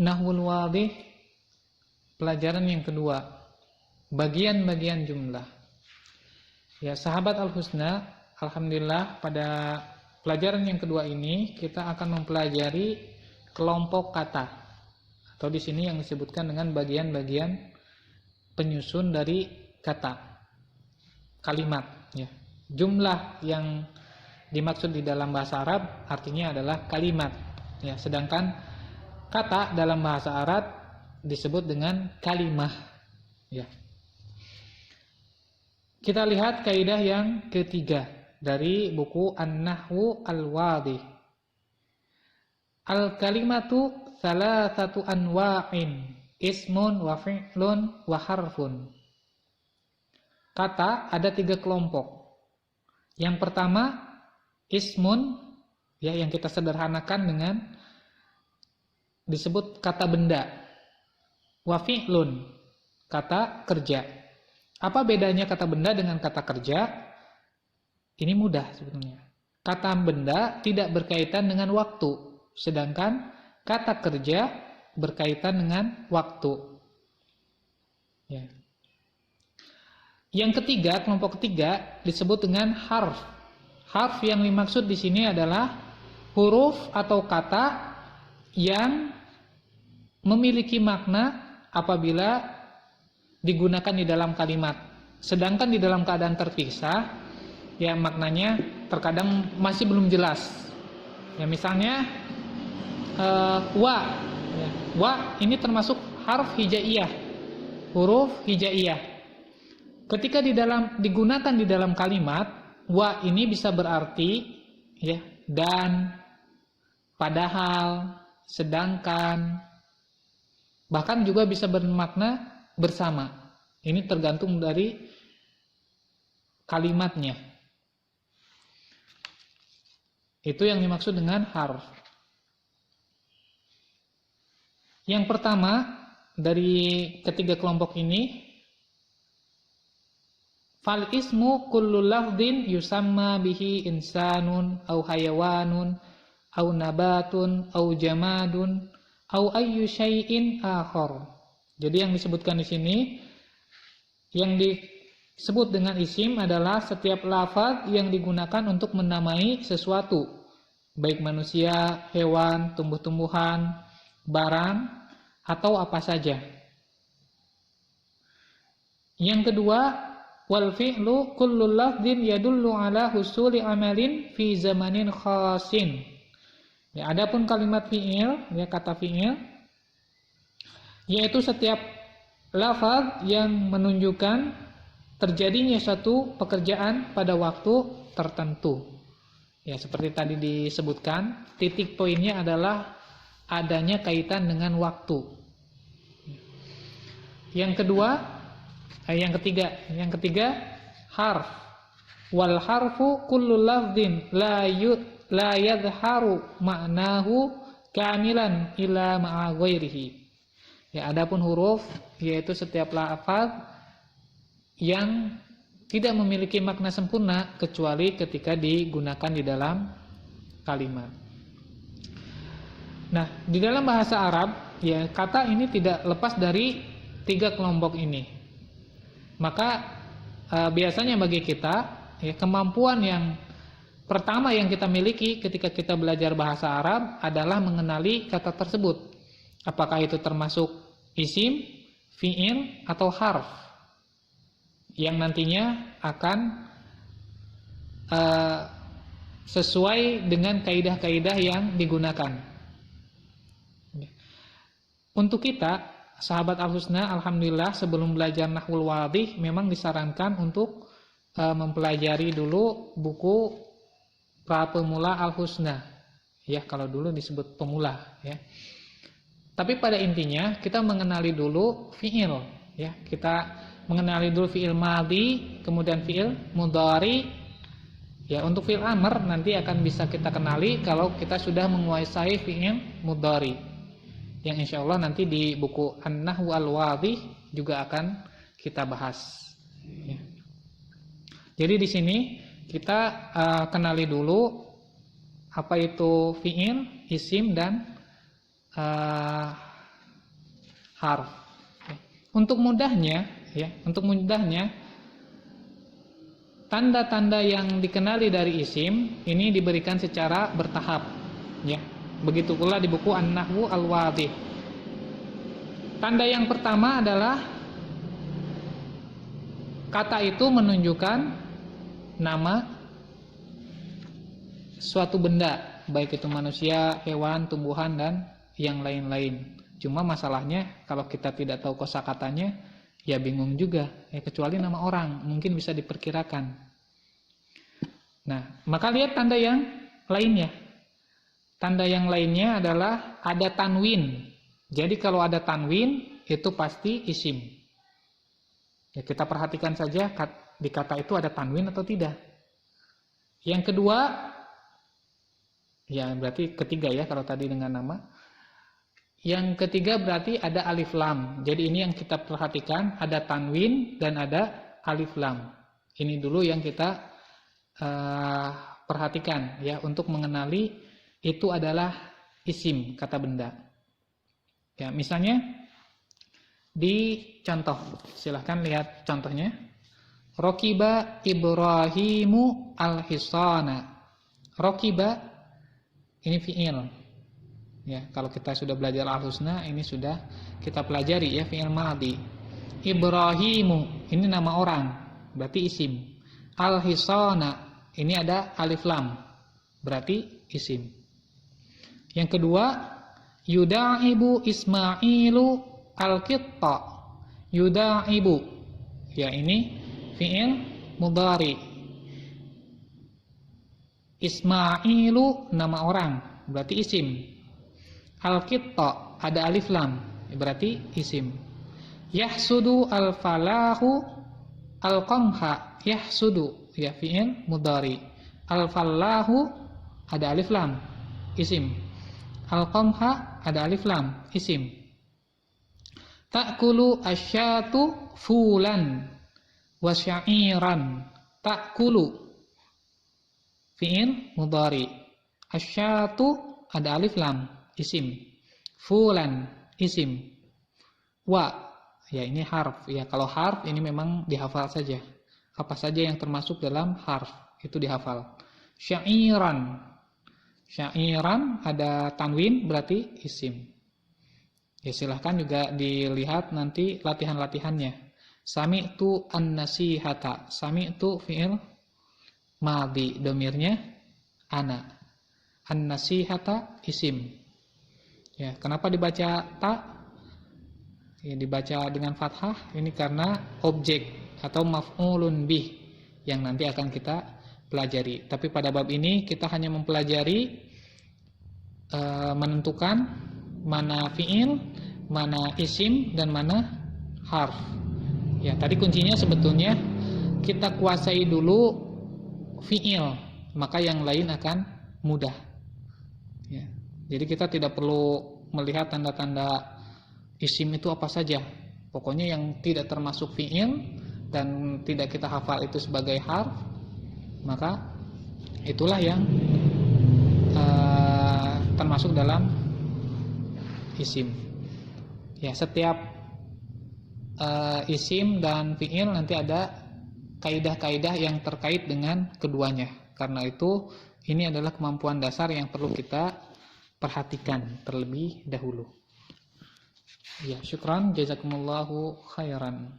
Nahwul Wadih, pelajaran yang kedua, bagian-bagian jumlah. Ya, sahabat Al-Husna, alhamdulillah pada pelajaran yang kedua ini kita akan mempelajari kelompok kata, atau di sini yang disebutkan dengan bagian-bagian penyusun dari kata, kalimat. Ya. Jumlah yang dimaksud di dalam bahasa Arab artinya adalah kalimat. Ya, sedangkan kata dalam bahasa Arab disebut dengan kalimah. Ya. Kita lihat kaidah yang ketiga dari buku An-Nahwu Al-Wadih. Al-kalimatu salasatu anwa'in, ismun wa fi'lun wa harfun. Kata ada 3 kelompok. Yang pertama ismun, ya, yang kita sederhanakan dengan disebut kata benda. Wa fi'lun, kata kerja. Apa bedanya kata benda dengan kata kerja? Ini mudah sebetulnya. Kata benda tidak berkaitan dengan waktu, sedangkan kata kerja berkaitan dengan waktu. Ya. Yang ketiga, kelompok ketiga disebut dengan harf. Harf yang dimaksud di sini adalah huruf atau kata yang memiliki makna apabila digunakan di dalam kalimat. Sedangkan di dalam keadaan terpisah, ya, maknanya terkadang masih belum jelas. Ya, misalnya wa, ya, wa ini termasuk harf hijaiyah, huruf hijaiyah. Ketika digunakan di dalam kalimat, wa ini bisa berarti, ya, dan, padahal, sedangkan, bahkan juga bisa bermakna bersama. Ini tergantung dari kalimatnya. Itu yang dimaksud dengan harf. Yang pertama dari ketiga kelompok ini, fal ismu kullu lafdhin yusamma bihi insanun au hayawanun au nabatun au jamadun au ayyu syai'in akhar. Jadi yang disebutkan di sini, yang disebut dengan isim adalah setiap lafaz yang digunakan untuk menamai sesuatu, baik manusia, hewan, tumbuh-tumbuhan, barang, atau apa saja. Yang kedua, wal fi'lu kullu lafdhin yadullu ala husuli amalin fi zamanin khasin. Ya, adapun kalimat fi'il, ya, kata fi'il, yaitu setiap lafaz yang menunjukkan terjadinya suatu pekerjaan pada waktu tertentu. Ya, seperti tadi disebutkan, titik poinnya adalah adanya kaitan dengan waktu. Yang ketiga harf. Wal harfu kullu lafdhin la yadhharu ma'nahu kamilan ila ma'a ghairihi. Ya, adapun huruf yaitu setiap lafaz yang tidak memiliki makna sempurna kecuali ketika digunakan di dalam kalimat. Nah, di dalam bahasa Arab, ya, kata ini tidak lepas dari 3 kelompok ini. Maka biasanya bagi kita, ya, kemampuan yang pertama yang kita miliki ketika kita belajar bahasa Arab adalah mengenali kata tersebut. Apakah itu termasuk isim, fi'il, atau harf yang nantinya akan sesuai dengan kaidah-kaidah yang digunakan. Untuk kita, sahabat Al-Husna, alhamdulillah sebelum belajar Nahwul Wadih memang disarankan untuk mempelajari dulu buku pra pemula Al-Husna. Ya, kalau dulu disebut pemula, ya. Tapi pada intinya kita mengenali dulu fi'il, ya. Kita mengenali dulu fi'il madhi, kemudian fi'il mudhari. Ya, untuk fi'il amr nanti akan bisa kita kenali kalau kita sudah menguasai fi'il mudhari. Yang insyaallah nanti di buku An-Nahwu Al-Wadih juga akan kita bahas. Ya. Jadi di sini kita kenali dulu apa itu fi'il, isim, dan harf. Untuk mudahnya, tanda-tanda yang dikenali dari isim ini diberikan secara bertahap, ya. Begitu pula di buku An-Nahwu Al-Wadih. Tanda yang pertama adalah kata itu menunjukkan nama suatu benda, baik itu manusia, hewan, tumbuhan, dan yang lain-lain. Cuma masalahnya kalau kita tidak tahu kosakatanya, ya bingung juga, ya, kecuali nama orang mungkin bisa diperkirakan. Nah, maka lihat tanda yang lainnya. Tanda yang lainnya adalah ada tanwin. Jadi kalau ada tanwin itu pasti isim. Ya, kita perhatikan saja di kata itu ada tanwin atau tidak. Yang kedua, ya berarti ketiga ya kalau tadi dengan nama. Yang ketiga berarti ada alif lam. Jadi ini yang kita perhatikan, ada tanwin dan ada alif lam. Ini dulu yang kita perhatikan ya untuk mengenali itu adalah isim, kata benda. Ya, misalnya di contoh, silahkan lihat contohnya. Rokiba Ibrahimu al-hisana. Rokiba ini fi'il. Ya, kalau kita sudah belajar al-husna, ini sudah kita pelajari ya, fi'il madhi. Ibrahimu ini nama orang, berarti isim. Al-hisana ini ada alif lam, berarti isim. Yang kedua, yuda'ibu Ismailu al-qitta. Yuda'ibu, ya ini fi'il mudhari. Ismailu nama orang, berarti isim. Al-qitta ada alif lam, berarti isim. Yahsudu al-falahu al-qamha. Yahsudu ya fi'il mudhari. Al-falahu ada alif lam, isim. Al-qamha ada alif lam, isim. Ta'kulu asyatu fulan wa sya'iran. Ta'kulu fi'il mudhari. Asyatu ada alif lam, isim. Fulan isim. Wa ya ini harf. Ya kalau harf ini memang dihafal saja. Apa saja yang termasuk dalam harf itu dihafal. Sya'iran. Sya'iran ada tanwin berarti isim. Ya silahkan juga dilihat nanti latihan-latihannya. Sami'tu an-nasihata. Sami'tu fi'il madhi, domirnya ana. An-nasihata isim. Ya, kenapa dibaca ta? Ya, dibaca dengan fathah ini karena objek atau maf'ulun bih yang nanti akan kita pelajari. Tapi pada bab ini kita hanya mempelajari menentukan mana fi'il, mana isim, dan mana harf. Ya, tadi kuncinya sebetulnya kita kuasai dulu fi'il, maka yang lain akan mudah. Ya, jadi kita tidak perlu melihat tanda-tanda isim itu apa saja. Pokoknya yang tidak termasuk fi'il dan tidak kita hafal itu sebagai harf, maka itulah yang termasuk dalam isim. Ya, setiap isim dan fi'il nanti ada kaidah-kaidah yang terkait dengan keduanya. Karena itu ini adalah kemampuan dasar yang perlu kita perhatikan terlebih dahulu. Ya, syukran, jazakumullahu khairan.